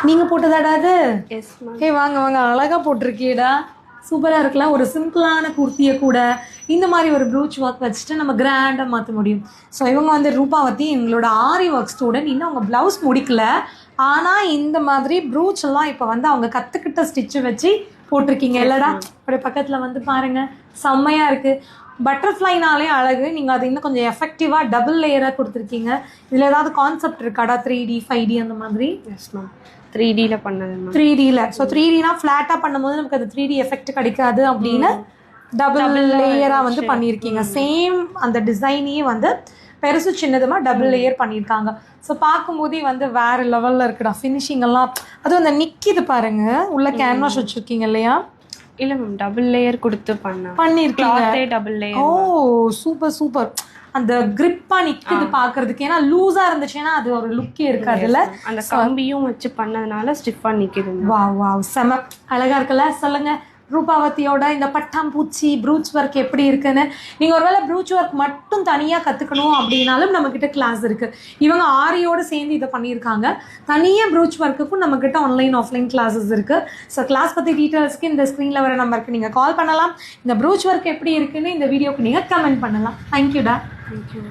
நீங்க போட்டதாடா அது? Yes ma'am. ஏய் வாங்க வாங்க, அழகா போட்டிருக்கியடா, சூப்பராக இருக்கலாம். ஒரு சிம்பிளான குர்த்தியை கூட இந்த மாதிரி ஒரு ப்ரூச் ஒர்க் வச்சுட்டு நம்ம கிராண்டாக மாற்ற முடியும். ஸோ இவங்க வந்து ரூபாவதி எங்களோட ஆரி ஒர்க் ஸ்டூடெண்ட். இன்னும் அவங்க ப்ளவுஸ் முடிக்கல, ஆனால் இந்த மாதிரி ப்ரூச் எல்லாம் இப்போ வந்து அவங்க கற்றுக்கிட்ட ஸ்டிச்சு வச்சு போட்டிருக்கீங்க இல்லைடா? அப்படியே பக்கத்தில் வந்து பாருங்க, செம்மையாக இருக்குது. பட்டர்ஃப்ளைனாலே அழகு. நீங்கள் அது இன்னும் கொஞ்சம் எஃபெக்டிவாக டபுள் லேயராக கொடுத்துருக்கீங்க. இதில் ஏதாவது கான்செப்ட் இருக்காடா? 3D 5D அந்த மாதிரி? எஸ் மேம், 3Dல பண்ணது மேம். 3Dல. ஸோ 3Dனா ஃப்ளாட்டாக பண்ணும்போது நமக்கு அது 3D எஃபெக்ட் கிடைக்காது அப்படின்னு டபுள் லேயராக வந்து பண்ணியிருக்கீங்க. சேம் அந்த டிசைனையே வந்து பெருசு சின்னதுமா டபுள் லேயர் பண்ணியிருக்காங்க. ஸோ பார்க்கும்போதே வந்து வேறு லெவலில் இருக்குடா ஃபினிஷிங் எல்லாம். அதுவும் அந்த நிற்கிது பாருங்க, உள்ள கேன்வாஸ் வச்சுருக்கீங்க இல்லையா? இல்லை மேம், டபுள் லேயர் கொடுத்து பண்ணியிருக்கீங்க. Double layer. ஓ சூப்பர் சூப்பர். அந்த கிரிப்பா நிக்குது பாக்குறதுக்கு. ஏன்னா லூஸா இருந்துச்சுன்னா அது ஒரு லுக்கே இருக்காதுல்ல. அந்த கம்பியும் வச்சு பண்ணதுனால ஸ்டிஃபா நிக்குது. வாவ் வாவ், செம அழகா இருக்குல்ல. சொல்லுங்க ரூபாவதியோட இந்த பட்டாம்பூச்சி ப்ரூச் ஒர்க் எப்படி இருக்குன்னு. நீங்கள் ஒருவேளை ப்ரூச் ஒர்க் மட்டும் தனியாக கற்றுக்கணும் அப்படின்னாலும் நம்மக்கிட்ட கிளாஸ் இருக்குது. இவங்க ஆரியோடு சேர்ந்து இதை பண்ணியிருக்காங்க. தனியாக ப்ரூச் ஒர்க்குக்கும் நம்மக்கிட்ட ஆன்லைன் ஆஃப்லைன் கிளாஸஸ் இருக்குது. ஸோ கிளாஸ் பற்றி டீட்டெயில்ஸ்க்கு இந்த ஸ்க்ரீனில் வர நம்பருக்கு நீங்கள் கால் பண்ணலாம். இந்த ப்ரூச் ஒர்க் எப்படி இருக்குன்னு இந்த வீடியோக்கு நீங்கள் கமெண்ட் பண்ணலாம். தேங்க்யூடா. தேங்க்யூ.